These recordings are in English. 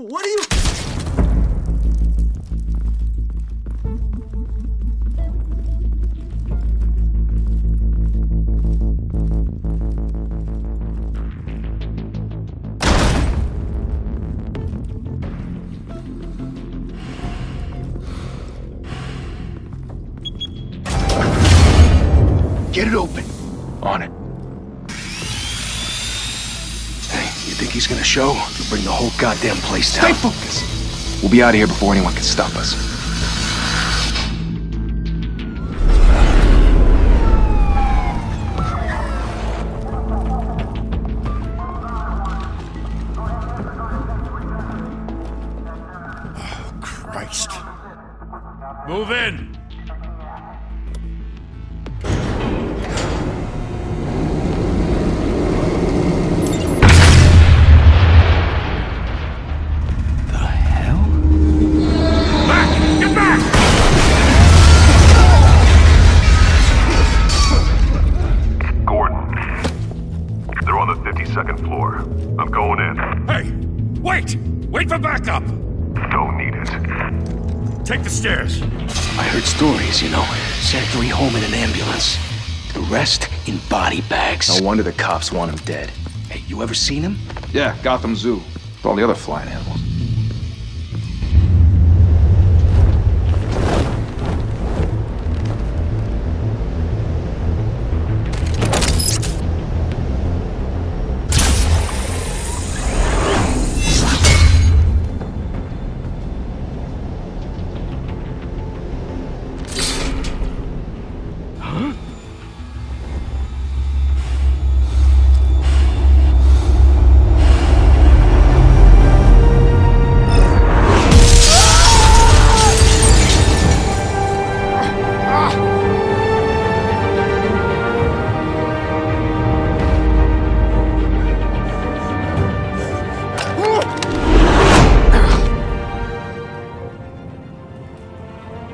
What are you... Get it open. On it. Hey, you think he's gonna show? He'll bring the whole goddamn place down. Stay focused. We'll be out of here before anyone can stop us. Oh, Christ. Move in! Second floor. I'm going in. Hey! Wait! Wait for backup! Don't need it. Take the stairs. I heard stories, you know. Sent 3 home in an ambulance. The rest in body bags. No wonder the cops want him dead. Hey, you ever seen him? Yeah, Gotham Zoo. With all the other flying animals.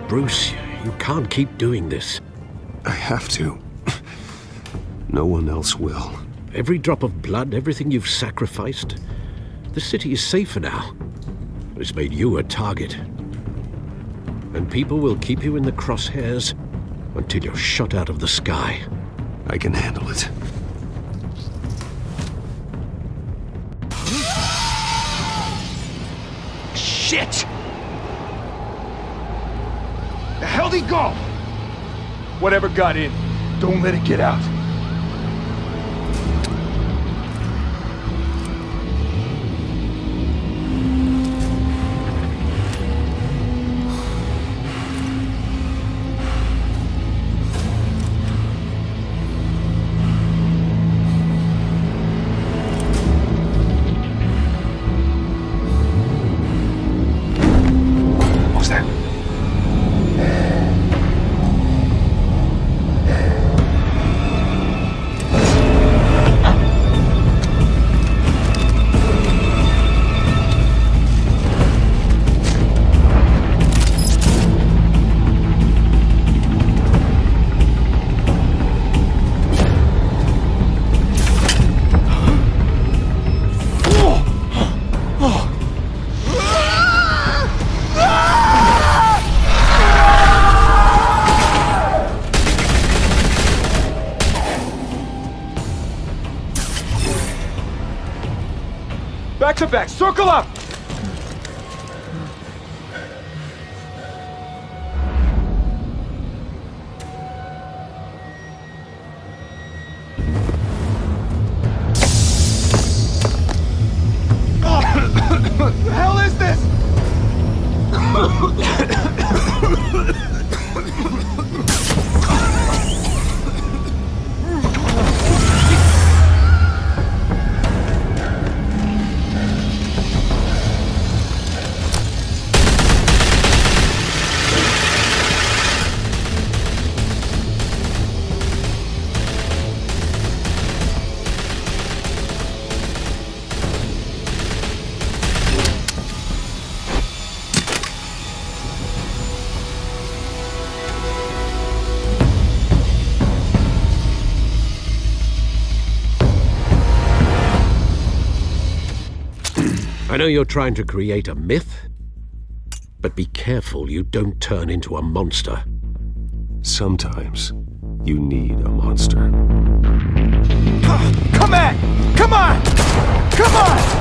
Bruce, you can't keep doing this. I have to. No one else will. Every drop of blood, everything you've sacrificed. The city is safer now. It's made you a target. And people will keep you in the crosshairs until you're shot out of the sky. I can handle it. Shit! The hell'd he go? Whatever got in, don't let it get out. What's that? Back to back, circle up! What the hell is this? I know you're trying to create a myth, but be careful you don't turn into a monster. Sometimes you need a monster. Come on! Come on! Come on!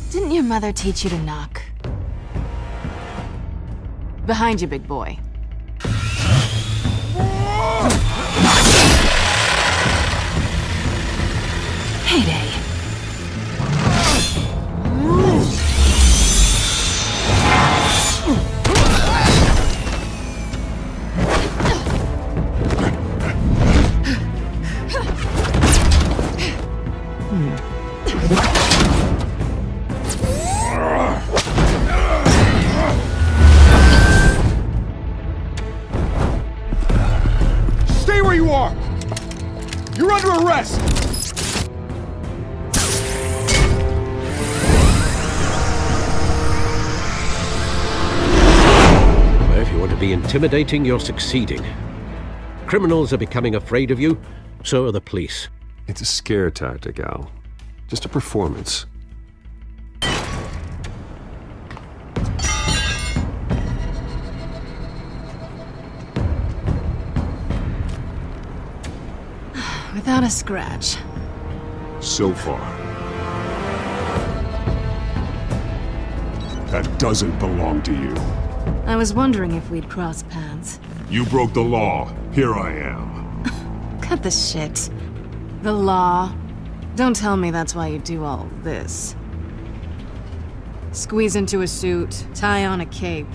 Didn't your mother teach you to knock? Behind you, big boy. Heyday. Stay where you are! You're under arrest! Well, if you want to be intimidating, you're succeeding. Criminals are becoming afraid of you, so are the police. It's a scare tactic, Al. Just a performance. Without a scratch. So far. That doesn't belong to you. I was wondering if we'd cross paths. You broke the law. Here I am. Cut the shit. The law. Don't tell me that's why you do all this. Squeeze into a suit, tie on a cape.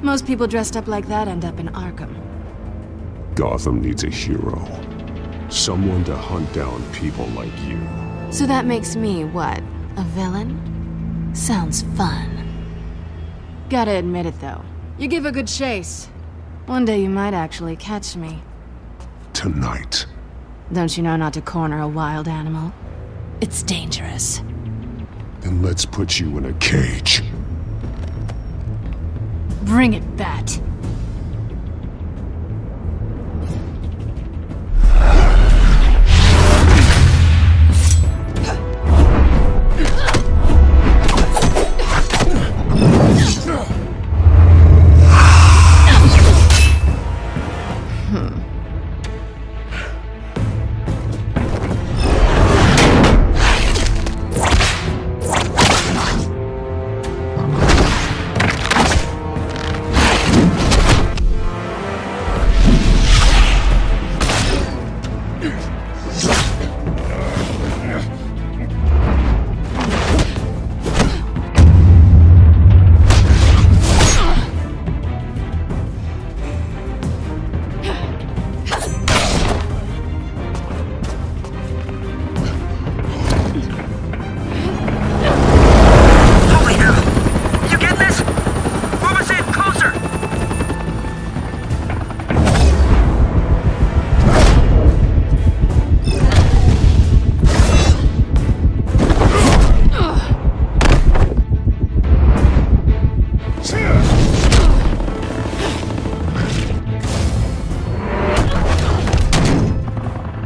Most people dressed up like that end up in Arkham. Gotham needs a hero. Someone to hunt down people like you. So that makes me, what, a villain? Sounds fun. Gotta admit it, though. You give a good chase. One day you might actually catch me. Tonight. Don't you know not to corner a wild animal? It's dangerous. Then let's put you in a cage. Bring it, Bat.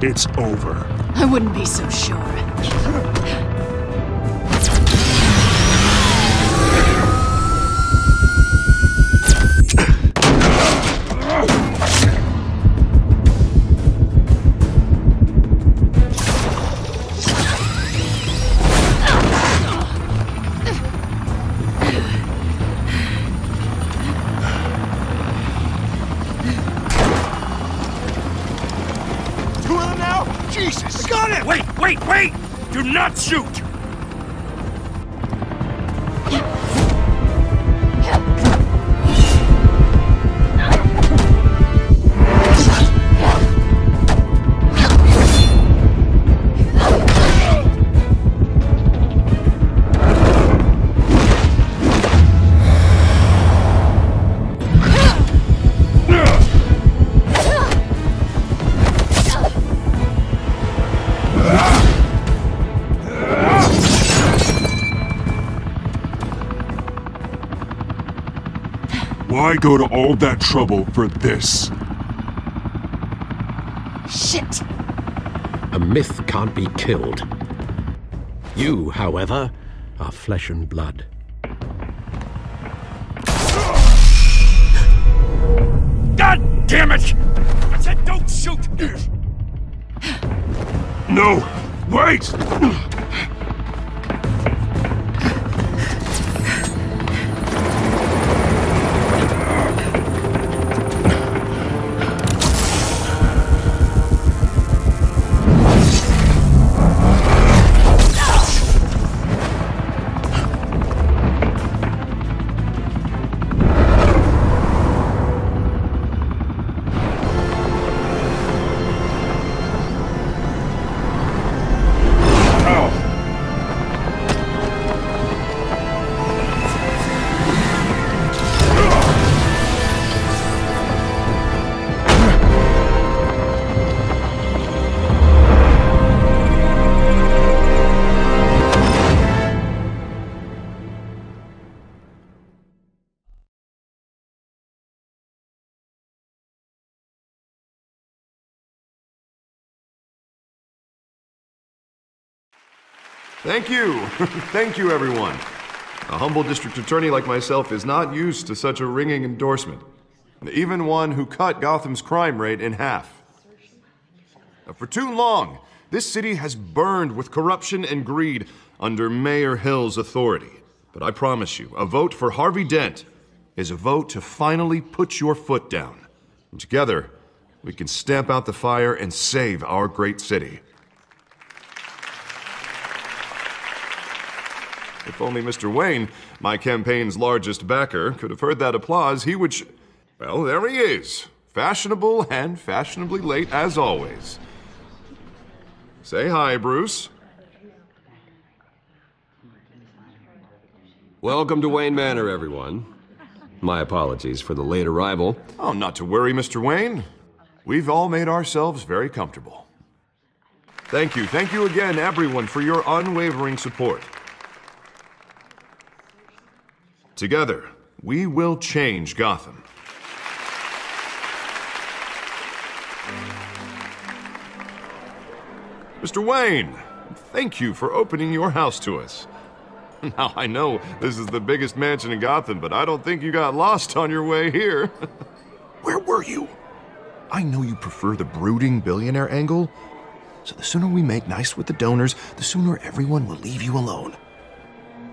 It's over. I wouldn't be so sure. Two of them now? Jesus! Got it! Wait! Do not shoot! Why go to all that trouble for this? Shit! A myth can't be killed. You, however, are flesh and blood. God damn it! I said don't shoot! No! Wait! Thank you. Thank you, everyone. A humble district attorney like myself is not used to such a ringing endorsement. Even one who cut Gotham's crime rate in half. For too long, this city has burned with corruption and greed under Mayor Hill's authority. But I promise you, a vote for Harvey Dent is a vote to finally put your foot down. And together, we can stamp out the fire and save our great city. If only Mr. Wayne, my campaign's largest backer, could have heard that applause, he would well, there he is. Fashionable and fashionably late as always. Say hi, Bruce. Welcome to Wayne Manor, everyone. My apologies for the late arrival. Oh, not to worry, Mr. Wayne. We've all made ourselves very comfortable. Thank you again, everyone, for your unwavering support. Together, we will change Gotham. Mr. Wayne, thank you for opening your house to us. Now, I know this is the biggest mansion in Gotham, but I don't think you got lost on your way here. Where were you? I know you prefer the brooding billionaire angle, so the sooner we make nice with the donors, the sooner everyone will leave you alone.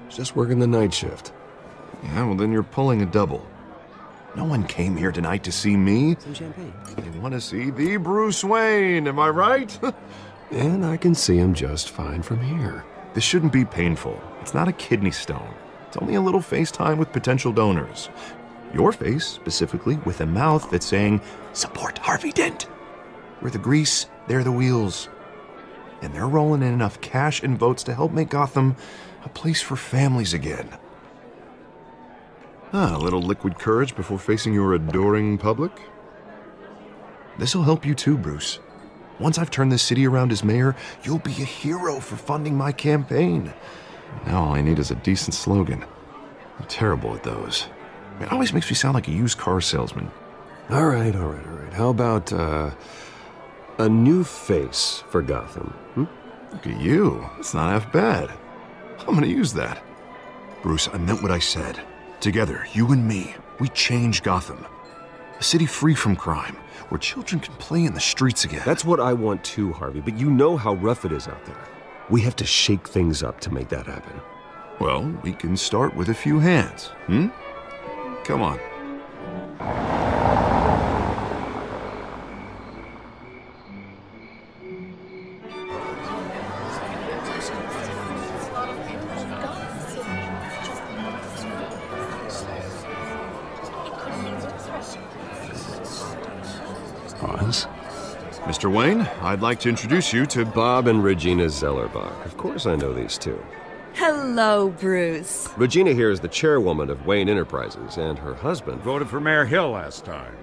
Just working the night shift. Yeah, well then you're pulling a double. No one came here tonight to see me. Some champagne. They want to see the Bruce Wayne, am I right? And I can see him just fine from here. This shouldn't be painful. It's not a kidney stone. It's only a little FaceTime with potential donors. Your face, specifically, with a mouth that's saying, support Harvey Dent. We're the grease, they're the wheels. And they're rolling in enough cash and votes to help make Gotham a place for families again. A little liquid courage before facing your adoring public. This'll help you too, Bruce. Once I've turned this city around as mayor, you'll be a hero for funding my campaign. Now all I need is a decent slogan. I'm terrible at those. It always makes me sound like a used car salesman. All right. How about, a new face for Gotham, Look at you. It's not half bad. I'm gonna use that. Bruce, I meant what I said. Together, you and me, we change Gotham. A city free from crime, where children can play in the streets again. That's what I want too, Harvey, but you know how rough it is out there. We have to shake things up to make that happen. Well, we can start with a few hands, Come on. Oz? Mr. Wayne, I'd like to introduce you to Bob and Regina Zellerbach. Of course I know these two. Hello, Bruce. Regina here is the chairwoman of Wayne Enterprises, and her husband... Voted for Mayor Hill last time.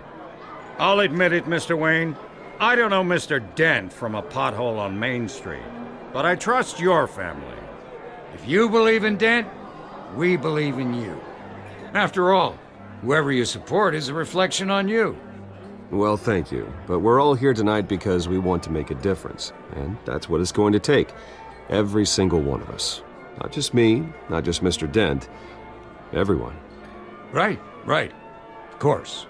I'll admit it, Mr. Wayne. I don't know Mr. Dent from a pothole on Main Street, but I trust your family. If you believe in Dent, we believe in you. After all, whoever you support is a reflection on you. Well, thank you. But we're all here tonight because we want to make a difference. And that's what it's going to take. Every single one of us. Not just me, not just Mr. Dent. Everyone. Right. Of course.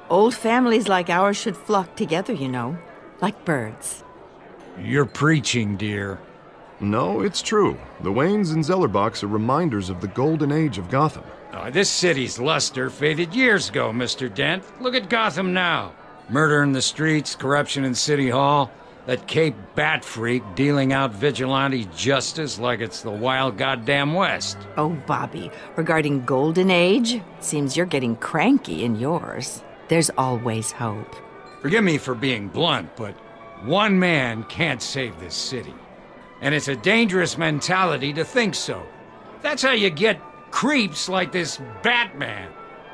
Old families like ours should flock together, you know. Like birds. You're preaching, dear. No, it's true. The Waynes and Zellerbachs are reminders of the golden age of Gotham. This city's luster faded years ago, Mr. Dent. Look at Gotham now. Murder in the streets, corruption in City Hall, that Cape Bat freak dealing out vigilante justice like it's the wild goddamn West. Oh, Bobby, regarding Golden Age, seems you're getting cranky in yours. There's always hope. Forgive me for being blunt, but one man can't save this city. And it's a dangerous mentality to think so. That's how you get creeps like this Batman.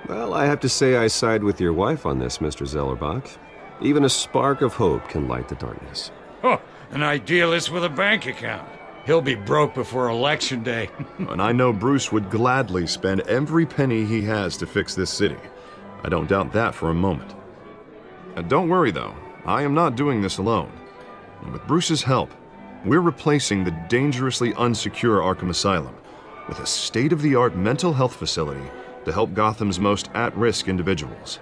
Well, I have to say I side with your wife on this, Mr. Zellerbach. Even a spark of hope can light the darkness. Oh, an idealist with a bank account. He'll be broke before Election Day. And I know Bruce would gladly spend every penny he has to fix this city. I don't doubt that for a moment. Don't worry, though. I am not doing this alone. And with Bruce's help, we're replacing the dangerously unsecure Arkham Asylum with a state-of-the-art mental health facility to help Gotham's most at-risk individuals.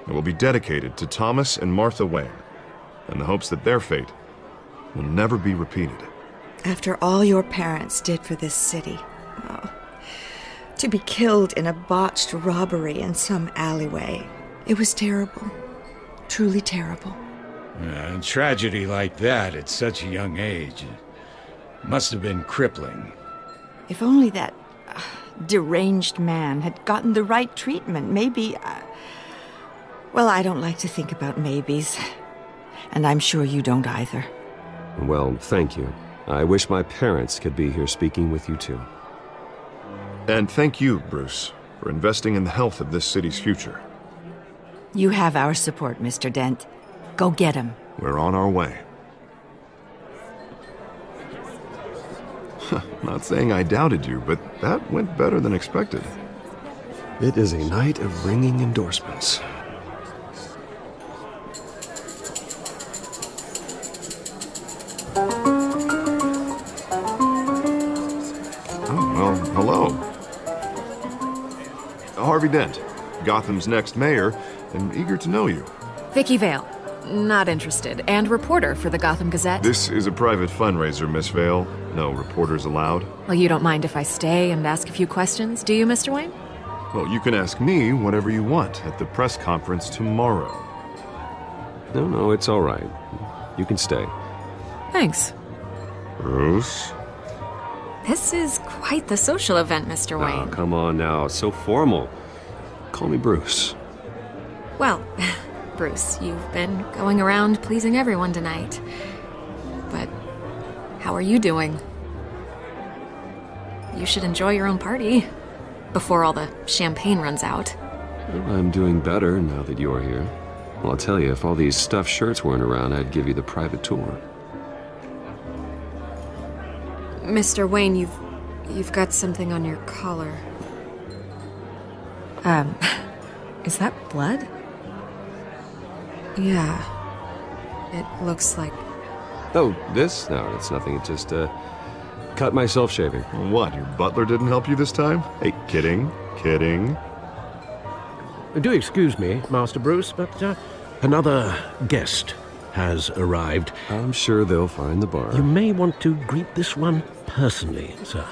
It will be dedicated to Thomas and Martha Wayne, in the hopes that their fate will never be repeated. After all your parents did for this city, to be killed in a botched robbery in some alleyway, it was terrible. Truly terrible. A tragedy like that at such a young age must have been crippling. If only that deranged man had gotten the right treatment, maybe... Well, I don't like to think about maybes. And I'm sure you don't either. Well, thank you. I wish my parents could be here speaking with you too. And thank you, Bruce, for investing in the health of this city's future. You have our support, Mr. Dent. Go get him. We're on our way. Not saying I doubted you, but that went better than expected. It is a night of ringing endorsements. Oh, well, hello. Harvey Dent, Gotham's next mayor, and eager to know you. Vicky Vale. Not interested. And reporter for the Gotham Gazette. This is a private fundraiser, Miss Vale. No reporters allowed. Well, you don't mind if I stay and ask a few questions, do you, Mr. Wayne? Well, you can ask me whatever you want at the press conference tomorrow. No, it's all right. You can stay. Thanks. Bruce? This is quite the social event, Mr. Wayne. Oh, come on now. So formal. Call me Bruce. Well... Bruce, you've been going around pleasing everyone tonight. But how are you doing? You should enjoy your own party before all the champagne runs out. Well, I'm doing better now that you're here. Well, I'll tell you, if all these stuffed shirts weren't around, I'd give you the private tour. Mr. Wayne, you've got something on your collar. Is that blood? Yeah. It looks like... Oh, this? No, it's nothing. It just, cut myself shaving. What, your butler didn't help you this time? Hey, kidding. Do excuse me, Master Bruce, but another guest has arrived. I'm sure they'll find the bar. You may want to greet this one personally, sir.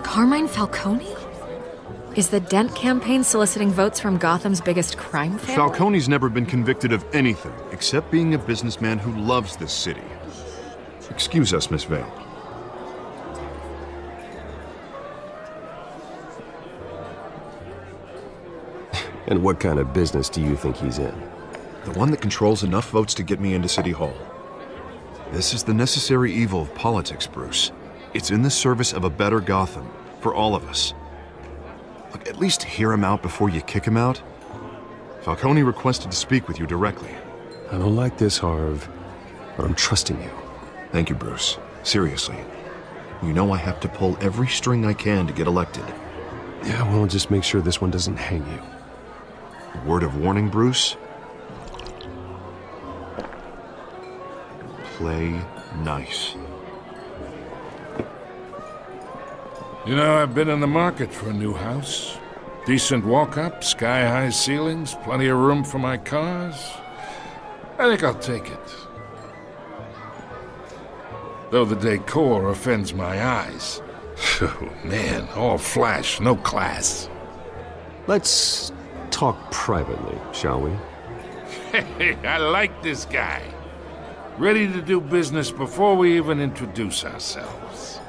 Carmine Falcone? Is the Dent campaign soliciting votes from Gotham's biggest crime family? Falcone's never been convicted of anything except being a businessman who loves this city. Excuse us, Miss Vale. And what kind of business do you think he's in? The one that controls enough votes to get me into City Hall. This is the necessary evil of politics, Bruce. It's in the service of a better Gotham, for all of us. Look, at least hear him out before you kick him out. Falcone requested to speak with you directly. I don't like this, Harv, but I'm trusting you. Thank you, Bruce. Seriously. You know I have to pull every string I can to get elected. Yeah, well, just make sure this one doesn't hang you. Word of warning, Bruce? Play nice. You know, I've been in the market for a new house. Decent walk-up, sky-high ceilings, plenty of room for my cars. I think I'll take it. Though the decor offends my eyes. Oh, man, all flash, no class. Let's talk privately, shall we? Hey, I like this guy. Ready to do business before we even introduce ourselves.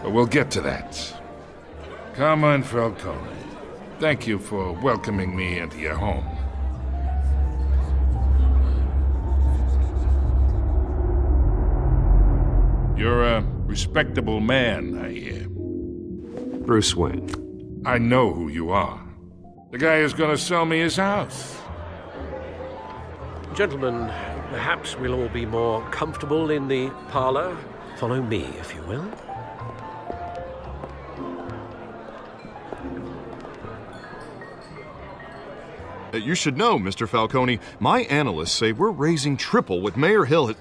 But we'll get to that. Carmine Falcone, thank you for welcoming me into your home. You're a respectable man, I hear. Bruce Wayne. I know who you are. The guy who's gonna sell me his house. Gentlemen, perhaps we'll all be more comfortable in the parlor. Follow me, if you will. You should know, Mr. Falcone, my analysts say we're raising triple with Mayor Hill.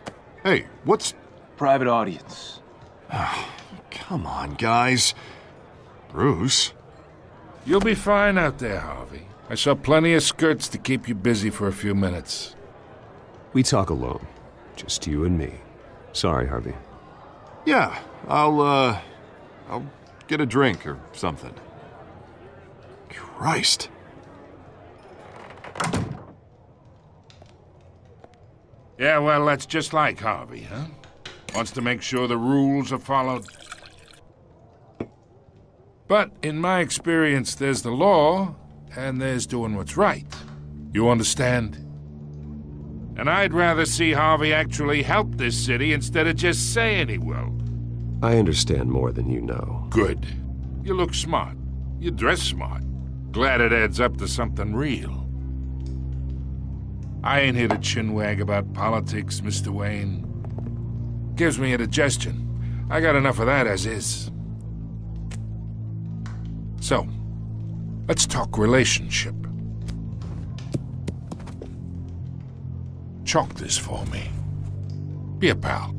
Hey, what's... Private audience. Come on, guys. Bruce? You'll be fine out there, Harvey. I saw plenty of skirts to keep you busy for a few minutes. We talk alone. Just you and me. Sorry, Harvey. Yeah, I'll get a drink or something. Christ. Yeah, well, that's just like Harvey, huh? Wants to make sure the rules are followed. But in my experience, there's the law, and there's doing what's right. You understand? And I'd rather see Harvey actually help this city instead of just saying he will. I understand more than you know. Good. You look smart. You dress smart. Glad it adds up to something real. I ain't here to chinwag about politics, Mr. Wayne. Gives me indigestion. I got enough of that as is. So, let's talk relationship. Chalk this for me. Be a pal.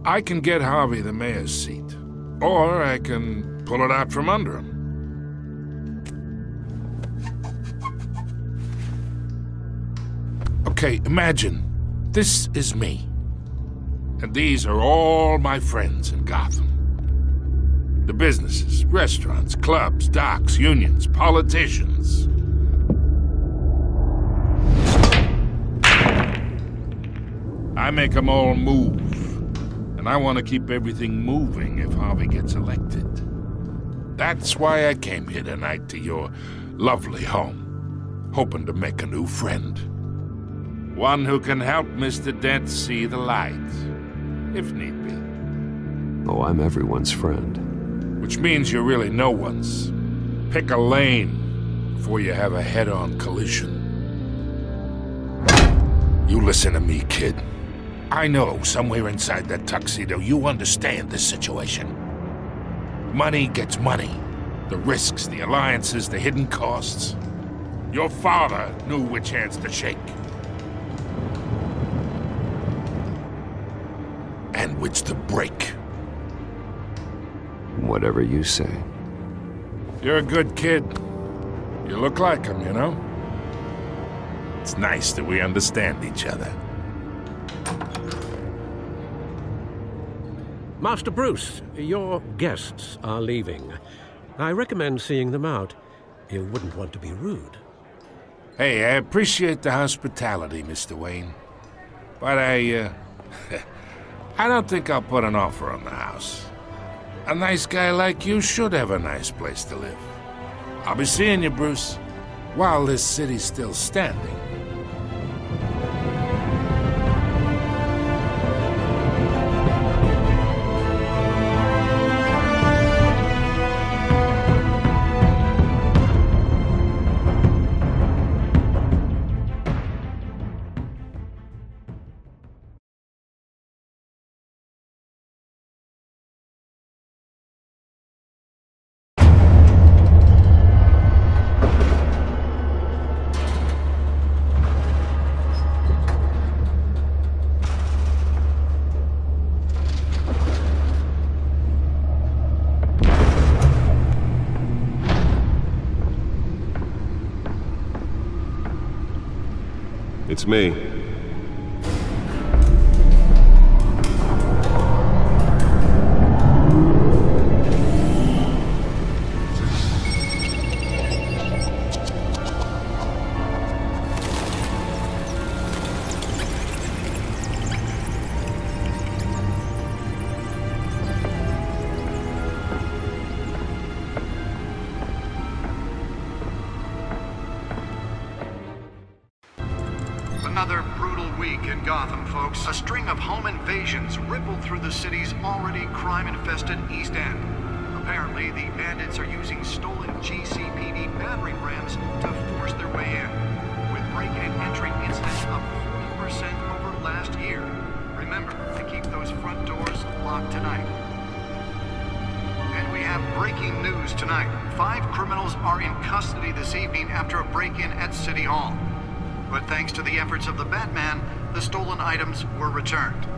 I can get Harvey the mayor's seat, or I can pull it out from under him. Okay, imagine this is me. And these are all my friends in Gotham. The businesses, restaurants, clubs, docks, unions, politicians. I make them all move. And I want to keep everything moving if Harvey gets elected. That's why I came here tonight to your lovely home, hoping to make a new friend. One who can help Mr. Dent see the light, if need be. Oh, I'm everyone's friend. Which means you're really no one's. Pick a lane before you have a head-on collision. You listen to me, kid. I know somewhere inside that tuxedo you understand this situation. Money gets money. The risks, the alliances, the hidden costs. Your father knew which hands to shake. And which to break. Whatever you say. You're a good kid. You look like him, you know? It's nice that we understand each other. Master Bruce, your guests are leaving. I recommend seeing them out. You wouldn't want to be rude. Hey, I appreciate the hospitality, Mr. Wayne. But I don't think I'll put an offer on the house. A nice guy like you should have a nice place to live. I'll be seeing you, Bruce. while this city's still standing. It's me. Another brutal week in Gotham, folks. A string of home invasions rippled through the city's already crime-infested East End. Apparently, the bandits are using stolen GCPD battering rams to force their way in, with break-in and entry incidents up 40% over last year. Remember to keep those front doors locked tonight. And we have breaking news tonight. 5 criminals are in custody this evening after a break-in at City Hall. But thanks to the efforts of the Batman, the stolen items were returned.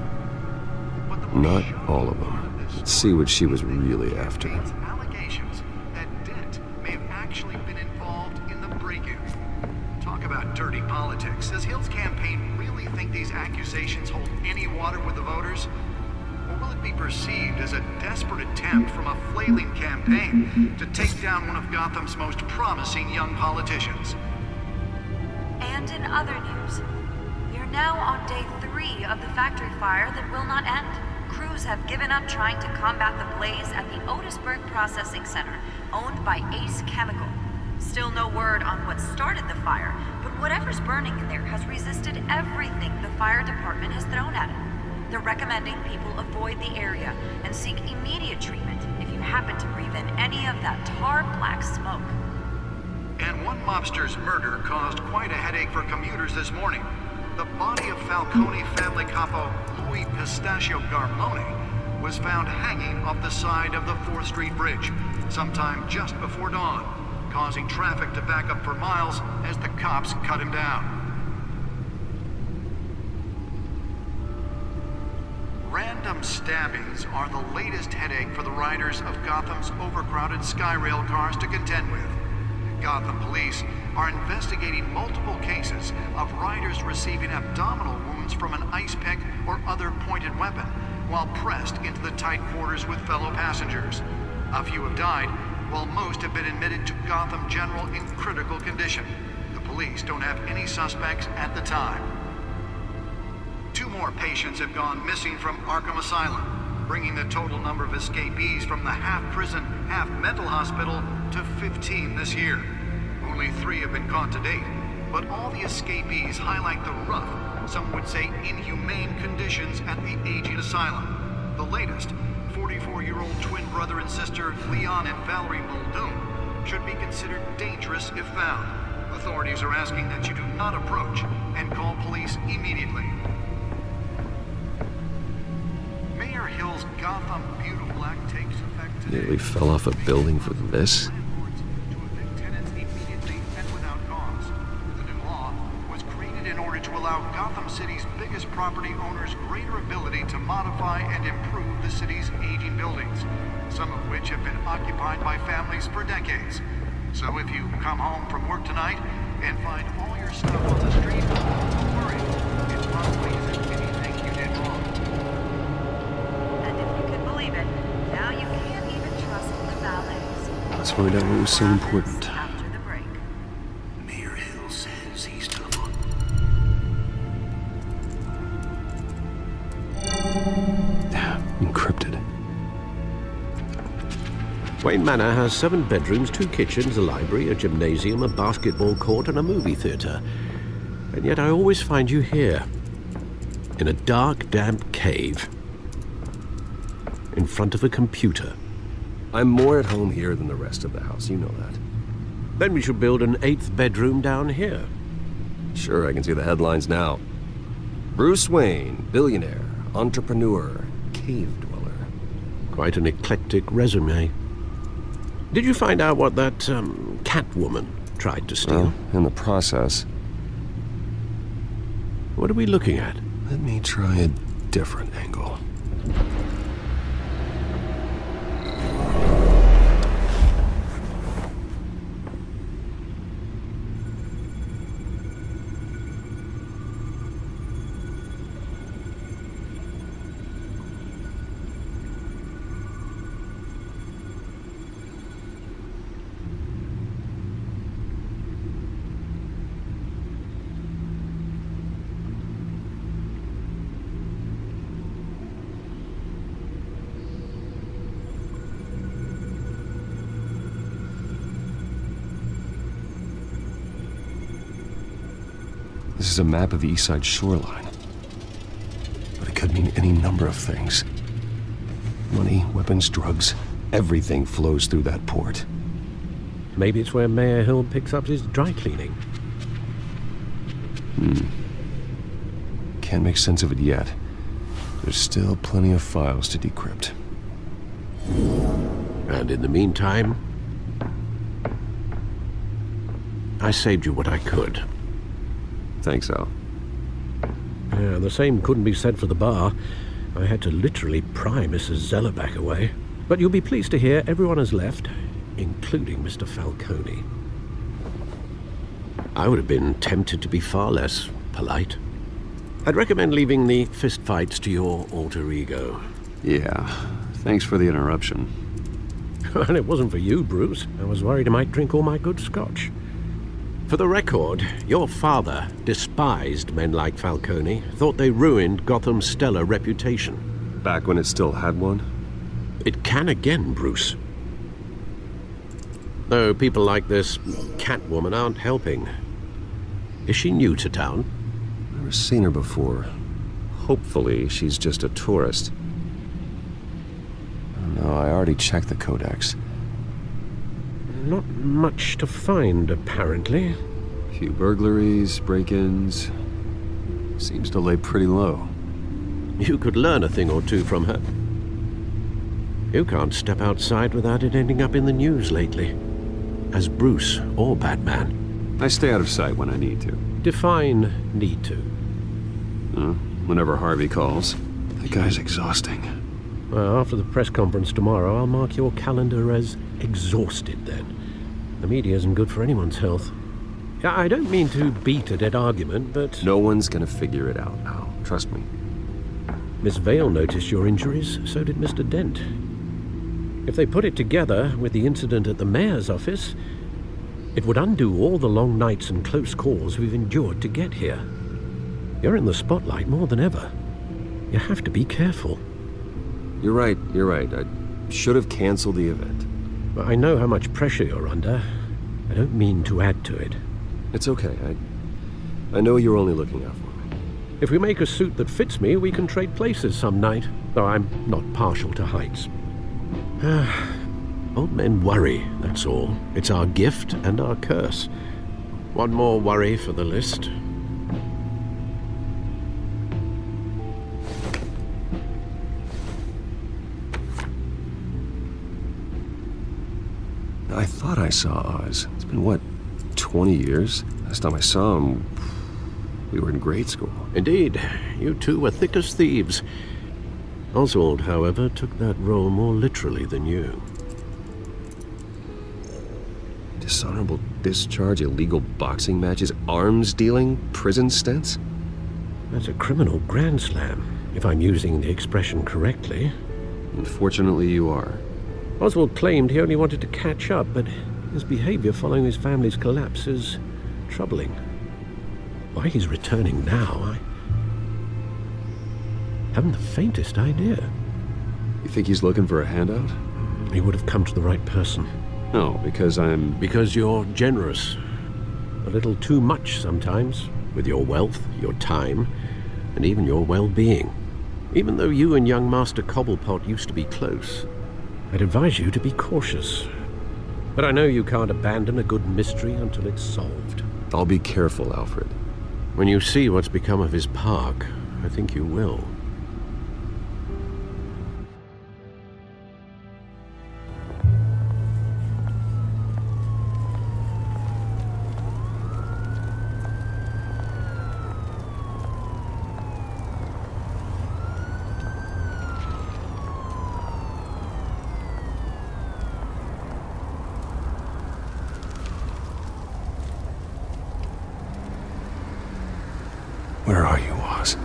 Not all of them. Let's see what she was really after. Allegations that Dent may have actually been involved in the break-in. Talk about dirty politics. Does Hill's campaign really think these accusations hold any water with the voters? Or will it be perceived as a desperate attempt from a flailing campaign to take down one of Gotham's most promising young politicians? And in other news, we are now on day 3 of the factory fire that will not end. Crews have given up trying to combat the blaze at the Otisburg Processing Center, owned by Ace Chemical. Still no word on what started the fire, but whatever's burning in there has resisted everything the fire department has thrown at it. They're recommending people avoid the area and seek immediate treatment if you happen to breathe in any of that tar-black smoke. And one mobster's murder caused quite a headache for commuters this morning. The body of Falcone family capo Louis Pistachio Garmone was found hanging off the side of the 4th Street Bridge sometime just before dawn, causing traffic to back up for miles as the cops cut him down. Random stabbings are the latest headache for the riders of Gotham's overcrowded Skyrail cars to contend with. Gotham police are investigating multiple cases of riders receiving abdominal wounds from an ice pick or other pointed weapon while pressed into the tight quarters with fellow passengers. A few have died, while most have been admitted to Gotham General in critical condition. The police don't have any suspects at the time. 2 more patients have gone missing from Arkham Asylum, bringing the total number of escapees from the half-prison, half-mental hospital to 15 this year. Only 3 have been caught to date, but all the escapees highlight the rough, some would say inhumane conditions at the aging asylum. The latest, 44-year-old twin brother and sister Leon and Valerie Muldoon, should be considered dangerous if found. Authorities are asking that you do not approach and call police immediately. Mayor Hill's Gotham Beautiful Act takes effect today. Nearly fell off a building for this? Gotham City's biggest property owners greater ability to modify and improve the city's aging buildings, some of which have been occupied by families for decades. So if you come home from work tonight and find all your stuff on the street, don't worry. It probably isn't anything you did wrong. And if you can believe it, now you can't even trust the valets. Let's find out what was so important. After the break. Mayor Hill says he's tough. Encrypted. Wayne Manor has 7 bedrooms, 2 kitchens, a library, a gymnasium, a basketball court, and a movie theatre. And yet I always find you here, in a dark, damp cave, in front of a computer. I'm more at home here than the rest of the house, you know that. Then we should build an 8th bedroom down here. Sure, I can see the headlines now. Bruce Wayne, billionaire, entrepreneur, cave dweller. Quite an eclectic resume. Did you find out what that, Catwoman tried to steal? Well, in the process. What are we looking at? Let me try a different angle. This is a map of the East Side shoreline. But it could mean any number of things. Money, weapons, drugs, everything flows through that port. Maybe it's where Mayor Hill picks up his dry cleaning. Can't make sense of it yet. There's still plenty of files to decrypt. And in the meantime, I saved you what I could. Thanks, Al. Yeah, the same couldn't be said for the bar. I had to literally pry Mrs. Zellerback away. But you'll be pleased to hear everyone has left, including Mr. Falcone. I would have been tempted to be far less polite. I'd recommend leaving the fistfights to your alter ego. Yeah, thanks for the interruption. And it wasn't for you, Bruce. I was worried I might drink all my good scotch. For the record, your father despised men like Falcone, thought they ruined Gotham's stellar reputation. Back when it still had one? It can again, Bruce. Though people like this Catwoman aren't helping. Is she new to town? Never seen her before. Hopefully, she's just a tourist. No, I already checked the codex. Not much to find, apparently. Few burglaries, break-ins. Seems to lay pretty low. You could learn a thing or two from her. You can't step outside without it ending up in the news lately. As Bruce or Batman. I stay out of sight when I need to. Define need to. Whenever Harvey calls. That guy's exhausting. Well, after the press conference tomorrow, I'll mark your calendar as exhausted then. The media isn't good for anyone's health. I don't mean to beat a dead argument, but... No one's gonna figure it out, Al. Trust me. Miss Vale noticed your injuries, so did Mr. Dent. If they put it together with the incident at the mayor's office, it would undo all the long nights and close calls we've endured to get here. You're in the spotlight more than ever. You have to be careful. You're right. I should have canceled the event. But I know how much pressure you're under. I don't mean to add to it. It's okay. I know you're only looking out for me. If we make a suit that fits me, we can trade places some night. Though I'm not partial to heights. Old men worry, that's all. It's our gift and our curse. One more worry for the list. I thought I saw Oz. It's been, what, 20 years? Last time I saw him, we were in grade school. Indeed. You two were thick as thieves. Oswald, however, took that role more literally than you. Dishonorable discharge, illegal boxing matches, arms dealing, prison stints? That's a criminal grand slam, if I'm using the expression correctly. Unfortunately, you are. Oswald claimed he only wanted to catch up, but his behavior following his family's collapse is troubling. Why he's returning now, I haven't the faintest idea. You think he's looking for a handout? he would have come to the right person. No, because I'm... Because you're generous. A little too much sometimes, with your wealth, your time, and even your well-being. Even though you and young Master Cobblepot used to be close, I'd advise you to be cautious. But I know you can't abandon a good mystery until it's solved. I'll be careful, Alfred. When you see what's become of his park, I think you will. Where are you, Oz?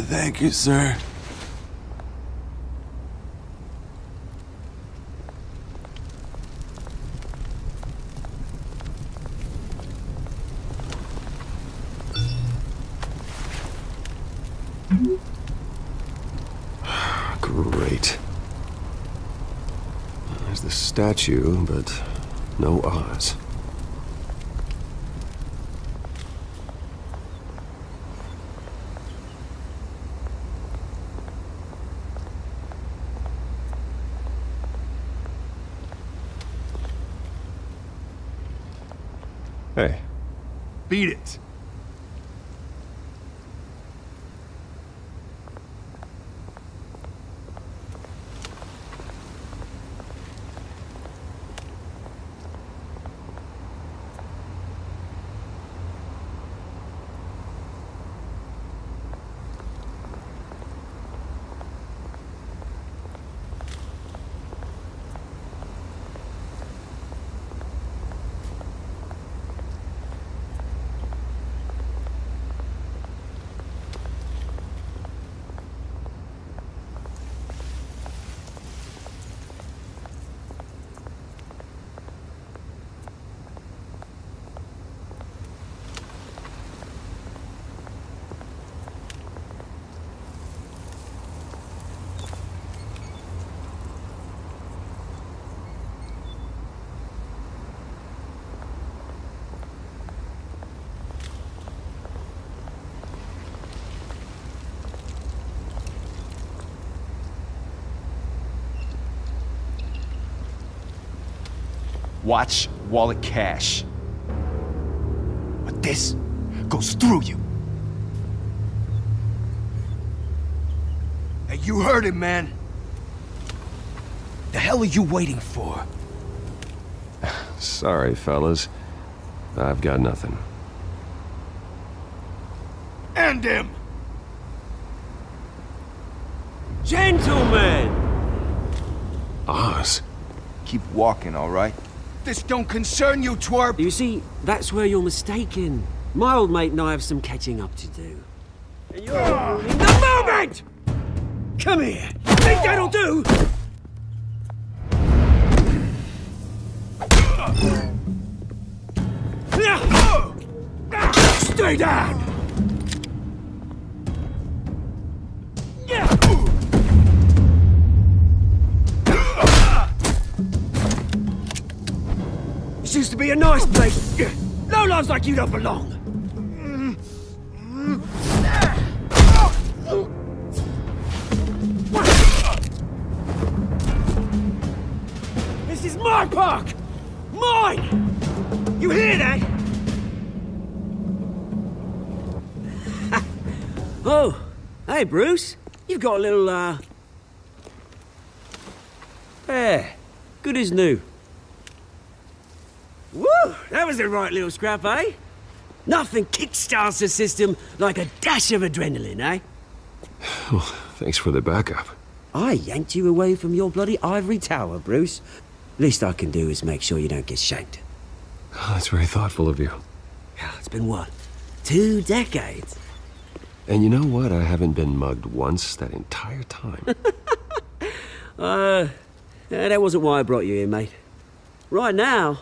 Thank you, sir. Great. There's the statue, but no Oz. Hey. Beat it. Watch wallet cash. But this goes through you. Hey, you heard him, man. The hell are you waiting for? Sorry, fellas. I've got nothing. End him! Gentlemen! Oz. Keep walking, all right? This don't concern you, twerp! You see, that's where you're mistaken. My old mate and I have some catching up to do. And you're in the moment! Come here! Think that'll do? Stay down! This used to be a nice place. No lives like you don't belong. This is my park! Mine! You hear that? Oh, hey Bruce. You've got a little, There. Good as new. Woo! That was a right little scrap, eh? Nothing kickstarts the system like a dash of adrenaline, eh? Well, thanks for the backup. I yanked you away from your bloody ivory tower, Bruce. Least I can do is make sure you don't get shanked. Oh, that's very thoughtful of you. It's been what? 2 decades? And you know what? I haven't been mugged once that entire time. That wasn't why I brought you here, mate. Right now,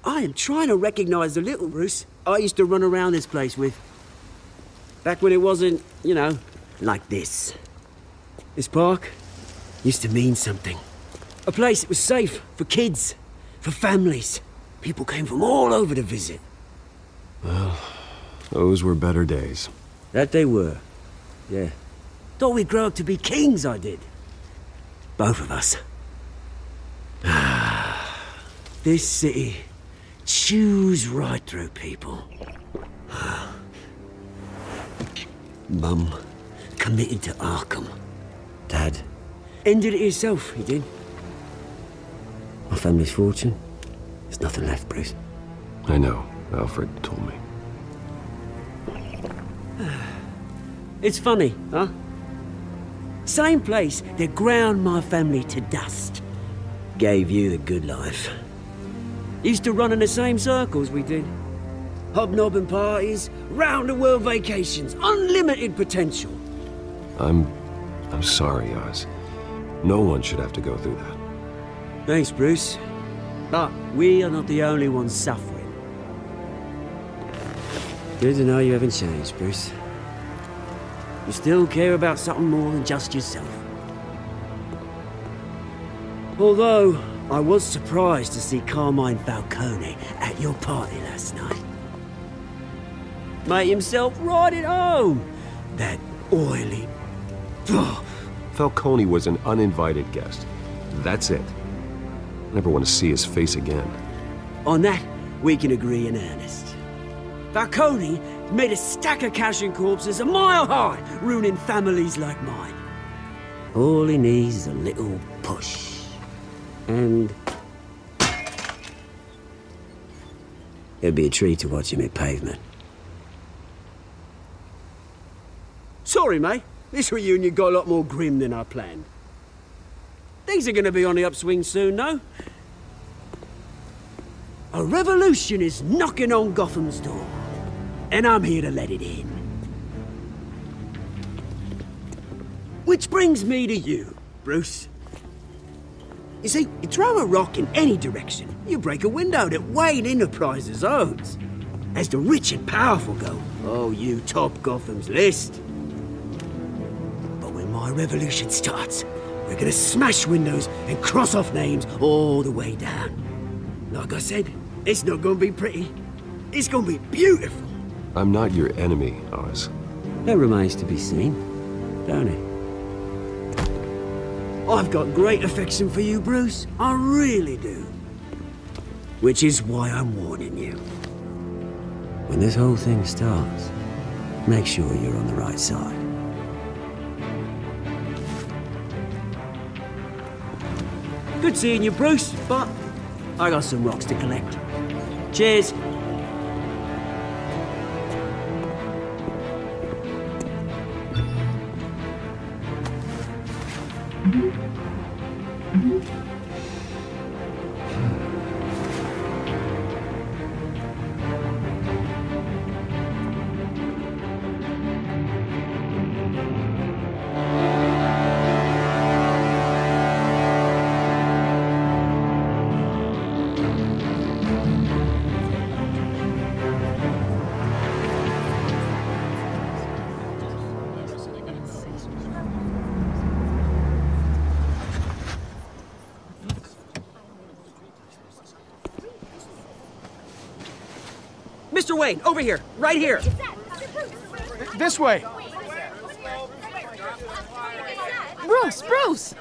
I am trying to recognize the little Bruce I used to run around this place with. Back when it wasn't, you know, like this. This park used to mean something. A place that was safe for kids, for families. People came from all over to visit. Well, those were better days. That they were, yeah. Thought we'd grow up to be kings, I did. Both of us. This city chews right through people. Mum committed to Arkham. Dad ended it himself, he did. My family's fortune, there's nothing left, Bruce. I know. Alfred told me. It's funny, huh? Same place that ground my family to dust gave you the good life. Used to run in the same circles we did. Hobnobbing parties, round-the-world vacations, unlimited potential. I'm sorry, Oz. No one should have to go through that. Thanks, Bruce. But we are not the only ones suffering. Good to know you haven't changed, Bruce. You still care about something more than just yourself. Although, I was surprised to see Carmine Falcone at your party last night. Made himself right at home. That oily... Falcone was an uninvited guest. That's it. I never want to see his face again. On that, we can agree in earnest. Falcone made a stack of cash and corpses a mile high, ruining families like mine. All he needs is a little push. And... it'd be a treat to watch him hit pavement. Sorry, mate. This reunion got a lot more grim than I planned. Things are gonna be on the upswing soon, no? A revolution is knocking on Gotham's door. And I'm here to let it in. Which brings me to you, Bruce. You see, you throw a rock in any direction, you break a window that Wayne Enterprises owns. As the rich and powerful go, oh, you top Gotham's list. But when my revolution starts, we're gonna smash windows and cross off names all the way down. Like I said, it's not gonna be pretty. It's gonna be beautiful. I'm not your enemy, Oz. That remains to be seen, don't it? I've got great affection for you, Bruce. I really do. Which is why I'm warning you. When this whole thing starts, make sure you're on the right side. Good seeing you, Bruce, but I got some rocks to collect. Cheers. Mr. Wayne, over here, right here. This way. Bruce, Bruce!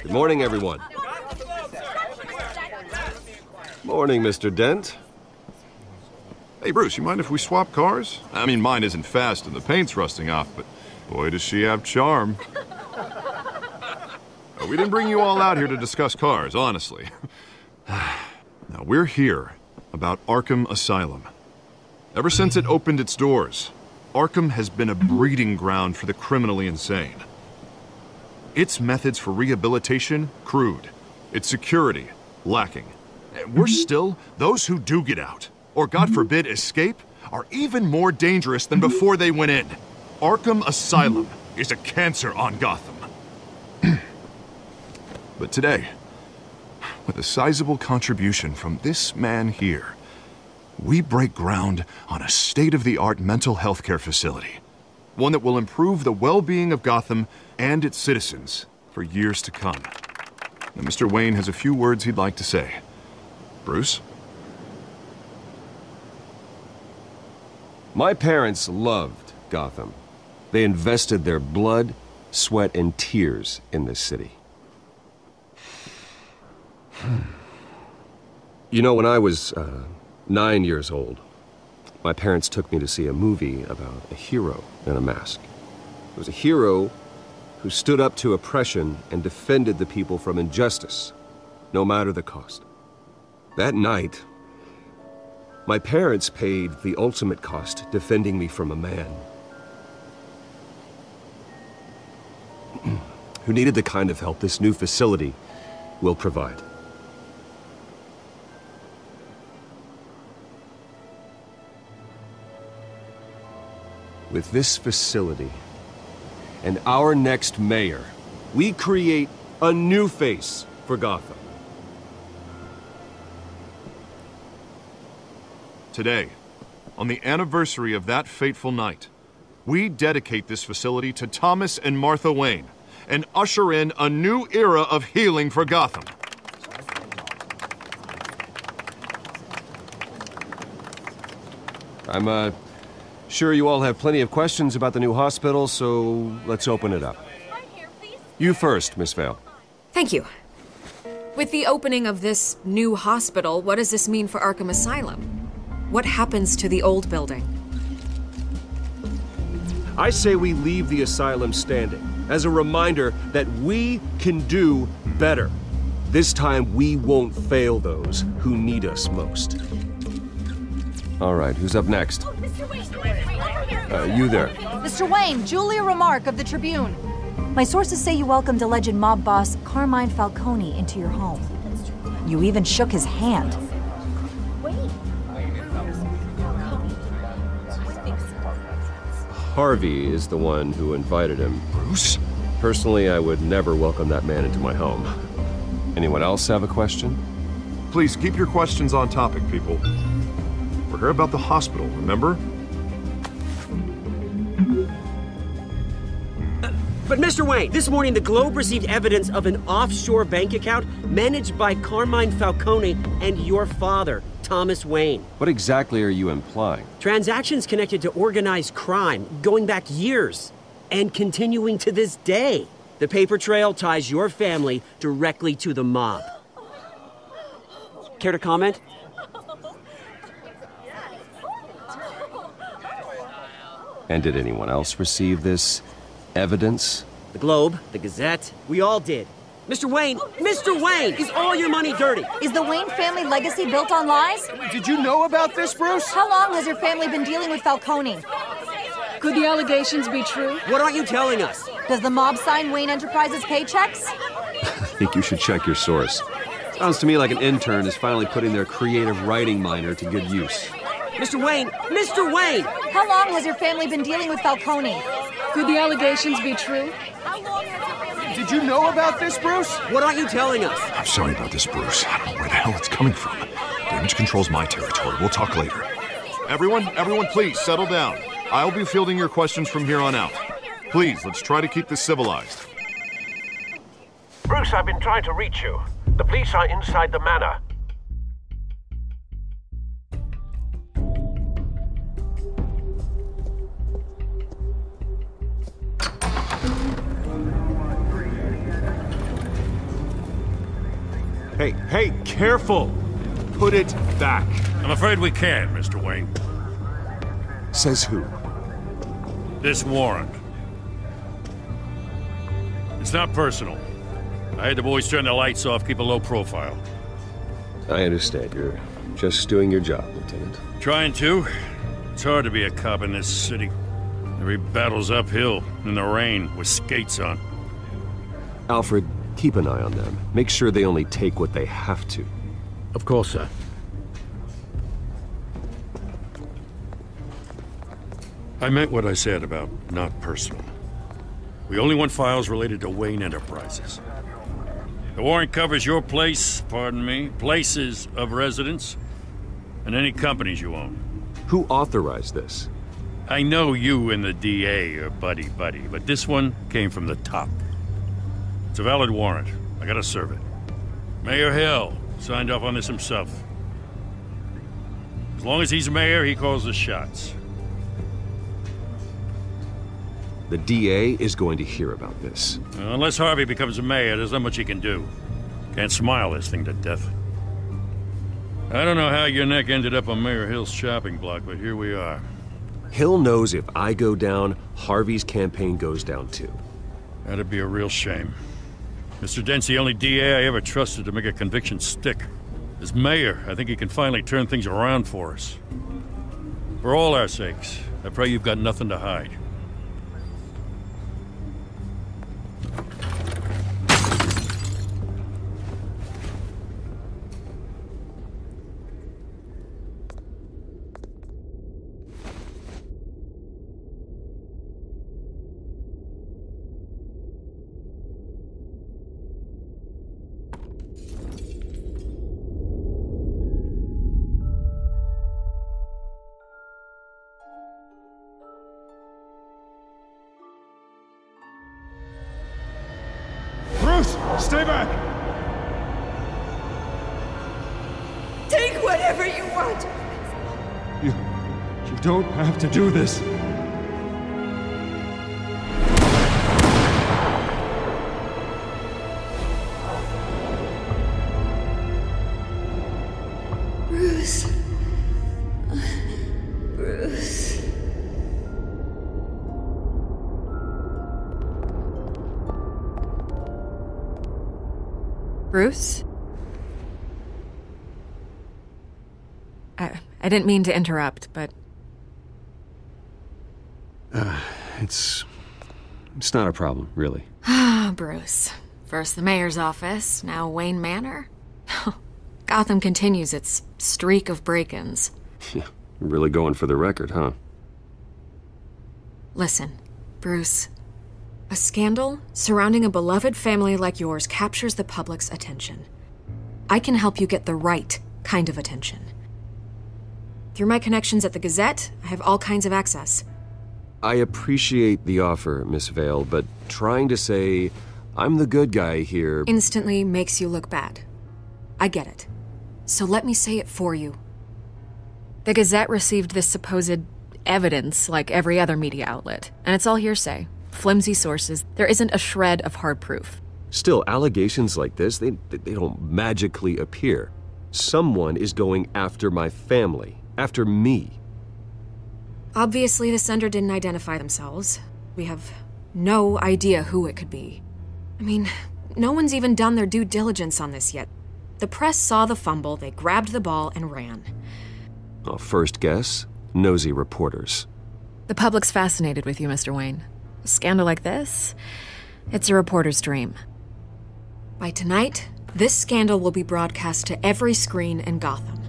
Good morning, everyone. Morning, Mr. Dent. Hey, Bruce, you mind if we swap cars? I mean, mine isn't fast and the paint's rusting off, but boy, does she have charm. we didn't bring you all out here to discuss cars, honestly. Now, we're here about Arkham Asylum. Ever since it opened its doors, Arkham has been a breeding ground for the criminally insane. Its methods for rehabilitation, crude. Its security, lacking. And worse still, those who do get out, or God forbid escape, are even more dangerous than before they went in. Arkham Asylum is a cancer on Gotham. But today, with a sizable contribution from this man here, we break ground on a state-of-the-art mental health care facility. One that will improve the well-being of Gotham and its citizens for years to come. Now, Mr. Wayne has a few words he'd like to say. Bruce? My parents loved Gotham. They invested their blood, sweat, and tears in this city. You know, when I was 9 years old, my parents took me to see a movie about a hero in a mask. It was a hero who stood up to oppression and defended the people from injustice, no matter the cost. That night, my parents paid the ultimate cost defending me from a man who needed the kind of help this new facility will provide. With this facility and our next mayor, we create a new face for Gotham. Today, on the anniversary of that fateful night, we dedicate this facility to Thomas and Martha Wayne and usher in a new era of healing for Gotham. I'm sure you all have plenty of questions about the new hospital, so let's open it up. You first, Miss Vale. Thank you. With the opening of this new hospital, what does this mean for Arkham Asylum? What happens to the old building? I say we leave the asylum standing as a reminder that we can do better. This time we won't fail those who need us most. All right, who's up next? You there. Mr. Wayne, Julia Remark of the Tribune. My sources say you welcomed alleged mob boss Carmine Falcone into your home. You even shook his hand. Harvey is the one who invited him. Bruce? Personally, I would never welcome that man into my home. Anyone else have a question? Please keep your questions on topic, people. We're here about the hospital, remember? But Mr. Wayne, this morning the Globe received evidence of an offshore bank account managed by Carmine Falcone and your father, Thomas Wayne. What exactly are you implying? Transactions connected to organized crime going back years and continuing to this day. The paper trail ties your family directly to the mob. Care to comment? And did anyone else receive this evidence? The Globe, the Gazette, we all did. Mr. Wayne, is all your money dirty? Is the Wayne family legacy built on lies? Did you know about this, Bruce? How long has your family been dealing with Falcone? Could the allegations be true? What aren't you telling us? Does the mob sign Wayne Enterprises paychecks? I think you should check your source. Sounds to me like an intern is finally putting their creative writing minor to good use. Mr. Wayne! How long has your family been dealing with Falcone? Could the allegations be true? Did you know about this, Bruce? What aren't you telling us? I'm sorry about this, Bruce. I don't know where the hell it's coming from. Damage control's my territory. We'll talk later. Everyone, please, settle down. I'll be fielding your questions from here on out. Please, let's try to keep this civilized. Bruce, I've been trying to reach you. The police are inside the manor. Hey, careful! Put it back. I'm afraid we can't, Mr. Wayne. Says who? This warrant. It's not personal. I had the boys turn the lights off, keep a low profile. I understand. You're just doing your job, Lieutenant. Trying to. It's hard to be a cop in this city. Every battle's uphill, in the rain, with skates on. Alfred, keep an eye on them. Make sure they only take what they have to. Of course, sir. I meant what I said about not personal. We only want files related to Wayne Enterprises. The warrant covers your place, pardon me, places of residence, and any companies you own. Who authorized this? I know you and the DA are buddy-buddy, but this one came from the top. It's a valid warrant. I gotta serve it. Mayor Hill signed off on this himself. As long as he's mayor, he calls the shots. The DA is going to hear about this. Unless Harvey becomes a mayor, there's not much he can do. Can't smile this thing to death. I don't know how your neck ended up on Mayor Hill's shopping block, but here we are. Hill knows if I go down, Harvey's campaign goes down too. That'd be a real shame. Mr. Dent's the only DA I ever trusted to make a conviction stick. As mayor, I think he can finally turn things around for us. For all our sakes, I pray you've got nothing to hide. Stay back! Take whatever you want! You don't have to do this. Bruce. Bruce. Bruce? I didn't mean to interrupt, but... It's not a problem, really. Ah, Bruce. First the mayor's office, now Wayne Manor. Gotham continues its streak of break-ins. Yeah, really going for the record, huh? Listen, Bruce. A scandal surrounding a beloved family like yours captures the public's attention. I can help you get the right kind of attention. Through my connections at the Gazette, I have all kinds of access. I appreciate the offer, Miss Vale, but trying to say I'm the good guy here... instantly makes you look bad. I get it. So let me say it for you. The Gazette received this supposed evidence like every other media outlet, and it's all hearsay. Flimsy sources. There isn't a shred of hard proof. Still, allegations like this, they don't magically appear. Someone is going after my family. After me. Obviously, the sender didn't identify themselves. We have no idea who it could be. I mean, no one's even done their due diligence on this yet. The press saw the fumble, they grabbed the ball and ran. Well, first guess, nosy reporters. The public's fascinated with you, Mr. Wayne. A scandal like this, it's a reporter's dream. By tonight, this scandal will be broadcast to every screen in Gotham.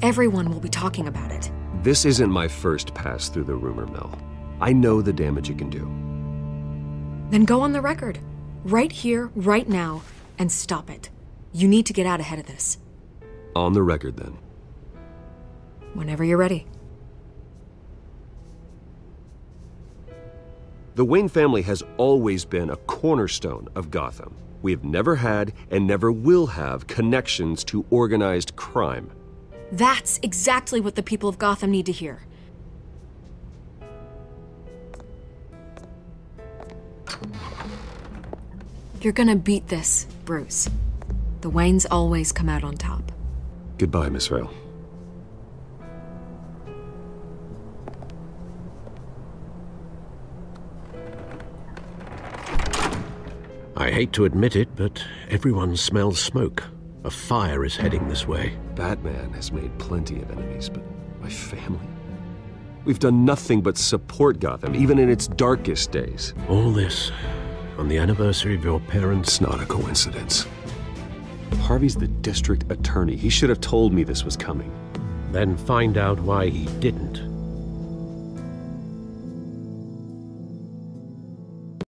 Everyone will be talking about it. This isn't my first pass through the rumor mill. I know the damage it can do. Then go on the record. Right here, right now, and stop it. You need to get out ahead of this. On the record, then. Whenever you're ready. The Wayne family has always been a cornerstone of Gotham. We have never had and never will have connections to organized crime. That's exactly what the people of Gotham need to hear. You're gonna beat this, Bruce. The Waynes always come out on top. Goodbye, Miss Vale. I hate to admit it, but everyone smells smoke. A fire is heading this way. Batman has made plenty of enemies, but my family? We've done nothing but support Gotham, even in its darkest days. All this on the anniversary of your parents'... It's not a coincidence. Harvey's the district attorney. He should have told me this was coming. Then find out why he didn't.